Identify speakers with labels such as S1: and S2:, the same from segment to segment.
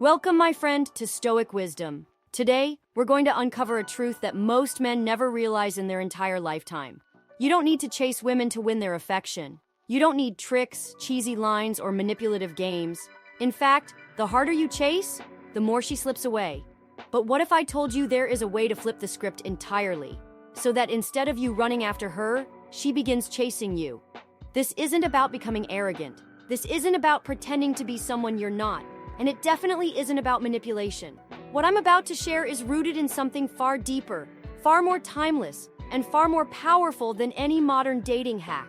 S1: Welcome, my friend, to Stoic Wisdom. Today, we're going to uncover a truth that most men never realize in their entire lifetime. You don't need to chase women to win their affection. You don't need tricks, cheesy lines, or manipulative games. In fact, the harder you chase, the more she slips away. But what if I told you there is a way to flip the script entirely, so that instead of you running after her, she begins chasing you? This isn't about becoming arrogant. This isn't about pretending to be someone you're not. And it definitely isn't about manipulation. What I'm about to share is rooted in something far deeper, far more timeless, and far more powerful than any modern dating hack.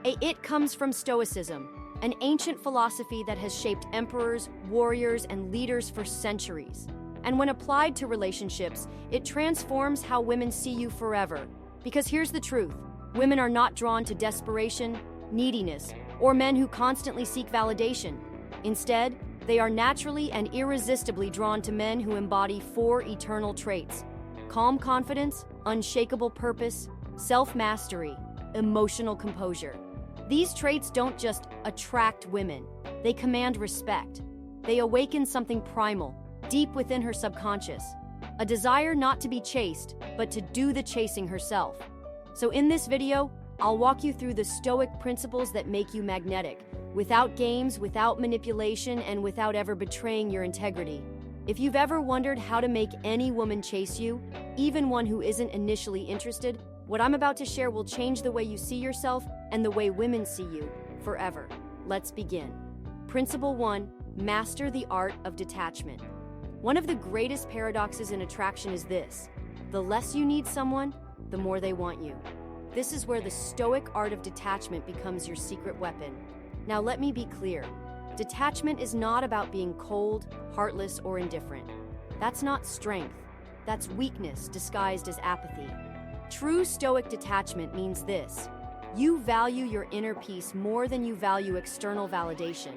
S1: It comes from Stoicism, an ancient philosophy that has shaped emperors, warriors, and leaders for centuries. And when applied to relationships, it transforms how women see you forever. Because here's the truth: women are not drawn to desperation, neediness, or men who constantly seek validation. Instead, they are naturally and irresistibly drawn to men who embody four eternal traits: calm confidence, unshakable purpose, self-mastery, emotional composure. These traits don't just attract women, they command respect. They awaken something primal, deep within her subconscious, a desire not to be chased, but to do the chasing herself. So in this video, I'll walk you through the Stoic principles that make you magnetic, without games, without manipulation, and without ever betraying your integrity. If you've ever wondered how to make any woman chase you, even one who isn't initially interested, what I'm about to share will change the way you see yourself and the way women see you forever. Let's begin. Principle 1: master the art of detachment. One of the greatest paradoxes in attraction is this: the less you need someone, the more they want you. This is where the Stoic art of detachment becomes your secret weapon. Now let me be clear. Detachment is not about being cold, heartless, or indifferent. That's not strength. That's weakness disguised as apathy. True Stoic detachment means this: you value your inner peace more than you value external validation.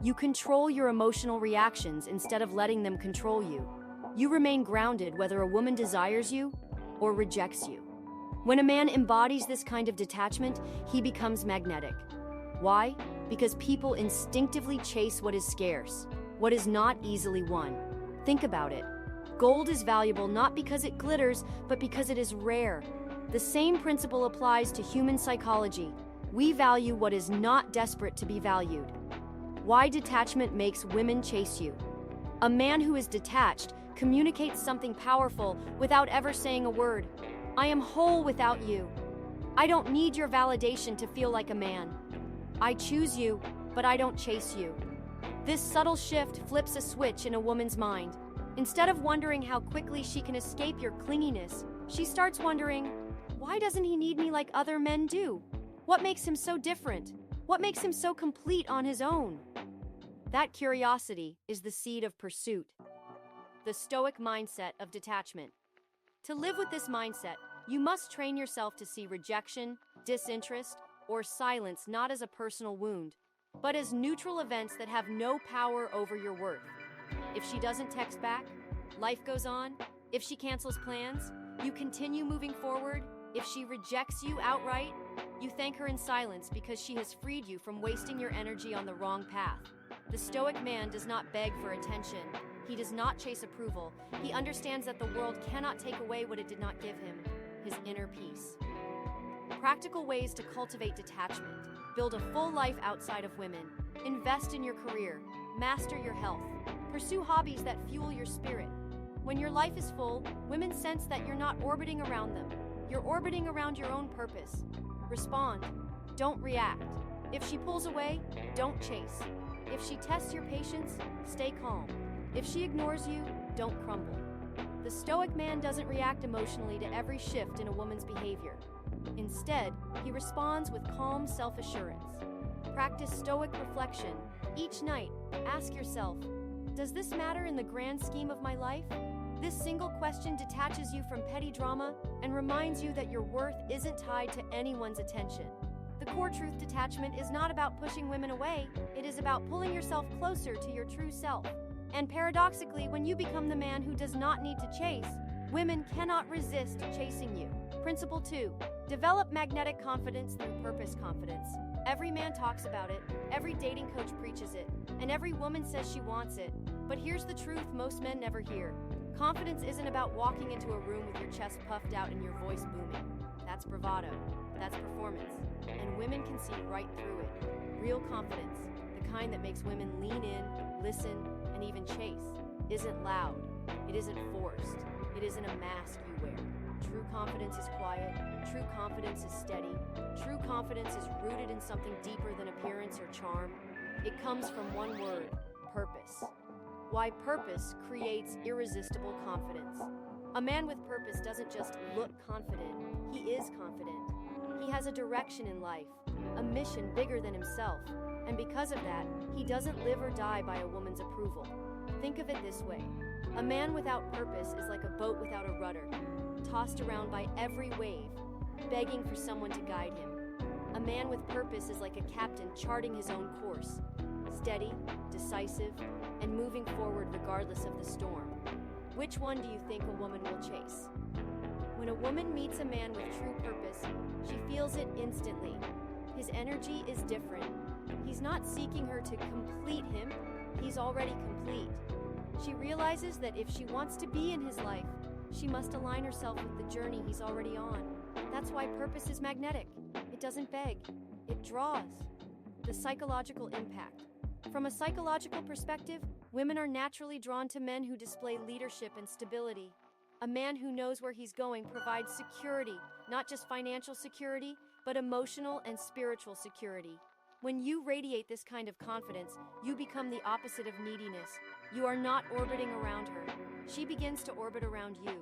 S1: You control your emotional reactions instead of letting them control you. You remain grounded whether a woman desires you or rejects you. When a man embodies this kind of detachment, he becomes magnetic. Why? Because people instinctively chase what is scarce, what is not easily won. Think about it. Gold is valuable not because it glitters, but because it is rare. The same principle applies to human psychology. We value what is not desperate to be valued. Why detachment makes women chase you. A man who is detached communicates something powerful without ever saying a word. I am whole without you. I don't need your validation to feel like a man. I choose you, but I don't chase you. This subtle shift flips a switch in a woman's mind. Instead of wondering how quickly she can escape your clinginess, she starts wondering, why doesn't he need me like other men do? What makes him so different? What makes him so complete on his own? That curiosity is the seed of pursuit. The Stoic mindset of detachment. To live with this mindset, you must train yourself to see rejection, disinterest, or silence not as a personal wound, but as neutral events that have no power over your worth. If she doesn't text back, life goes on. If she cancels plans, you continue moving forward. If she rejects you outright, you thank her in silence because she has freed you from wasting your energy on the wrong path. The Stoic man does not beg for attention. He does not chase approval. He understands that the world cannot take away what it did not give him: his inner peace. Practical ways to cultivate detachment. Build a full life outside of women. Invest in your career. Master your health. Pursue hobbies that fuel your spirit. When your life is full, women sense that you're not orbiting around them. You're orbiting around your own purpose. Respond. Don't react. If she pulls away, don't chase. If she tests your patience, stay calm. If she ignores you, don't crumble. The Stoic man doesn't react emotionally to every shift in a woman's behavior. Instead, he responds with calm self-assurance. Practice Stoic reflection. Each night, ask yourself, does this matter in the grand scheme of my life? This single question detaches you from petty drama and reminds you that your worth isn't tied to anyone's attention. The core truth: detachment is not about pushing women away, it is about pulling yourself closer to your true self. And paradoxically, when you become the man who does not need to chase, women cannot resist chasing you. Principle 2: develop magnetic confidence through purpose confidence. Every man talks about it, every dating coach preaches it, and every woman says she wants it. But here's the truth most men never hear. Confidence isn't about walking into a room with your chest puffed out and your voice booming. That's bravado. That's performance. And women can see right through it. Real confidence, the kind that makes women lean in, listen, and even chase, isn't loud. It isn't forced. It isn't a mask you wear. True confidence is quiet. True confidence is steady. True confidence is rooted in something deeper than appearance or charm. It comes from one word: purpose. Why purpose creates irresistible confidence. A man with purpose doesn't just look confident, he is confident. He has a direction in life, a mission bigger than himself, and because of that, he doesn't live or die by a woman's approval. Think of it this way. A man without purpose is like a boat without a rudder, tossed around by every wave, begging for someone to guide him. A man with purpose is like a captain charting his own course, steady, decisive, and moving forward regardless of the storm. Which one do you think a woman will chase? When a woman meets a man with true purpose, she feels it instantly. His energy is different. He's not seeking her to complete him, he's already complete. She realizes that if she wants to be in his life, she must align herself with the journey he's already on. That's why purpose is magnetic. It doesn't beg, it draws. The psychological impact. From a psychological perspective, women are naturally drawn to men who display leadership and stability. A man who knows where he's going provides security, not just financial security, but emotional and spiritual security. When you radiate this kind of confidence, you become the opposite of neediness. You are not orbiting around her. She begins to orbit around you.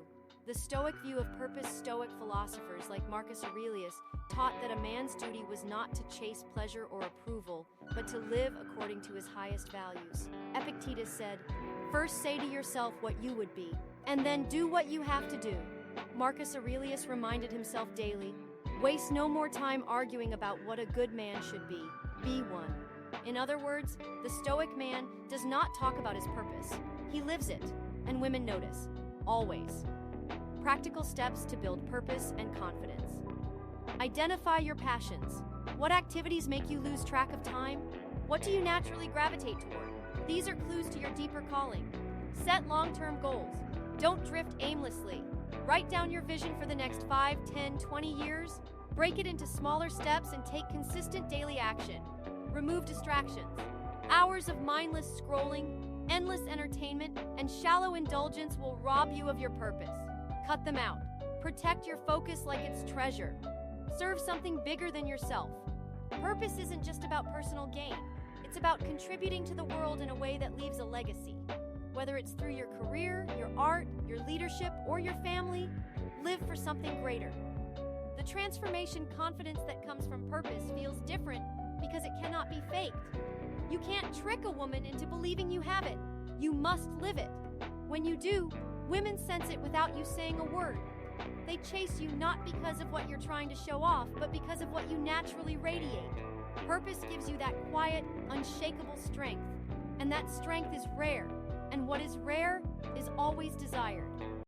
S1: The Stoic view of purpose, Stoic philosophers like Marcus Aurelius taught that a man's duty was not to chase pleasure or approval, but to live according to his highest values. Epictetus said, "First say to yourself what you would be, and then do what you have to do." Marcus Aurelius reminded himself daily, "Waste no more time arguing about what a good man should be. Be one." In other words, the Stoic man does not talk about his purpose. He lives it, and women notice. Always. Practical steps to build purpose and confidence. Identify your passions. What activities make you lose track of time? What do you naturally gravitate toward? These are clues to your deeper calling. Set long-term goals. Don't drift aimlessly. Write down your vision for the next 5, 10, 20 years. Break it into smaller steps and take consistent daily action. Remove distractions. Hours of mindless scrolling, endless entertainment, and shallow indulgence will rob you of your purpose. Cut them out. Protect your focus like it's treasure. Serve something bigger than yourself. Purpose isn't just about personal gain. It's about contributing to the world in a way that leaves a legacy. Whether it's through your career, your art, your leadership, or your family, live for something greater. The transformation confidence that comes from purpose feels different because it cannot be faked. You can't trick a woman into believing you have it. You must live it. When you do, women sense it without you saying a word. They chase you not because of what you're trying to show off, but because of what you naturally radiate. Purpose gives you that quiet, unshakable strength. And that strength is rare. And what is rare is always desired.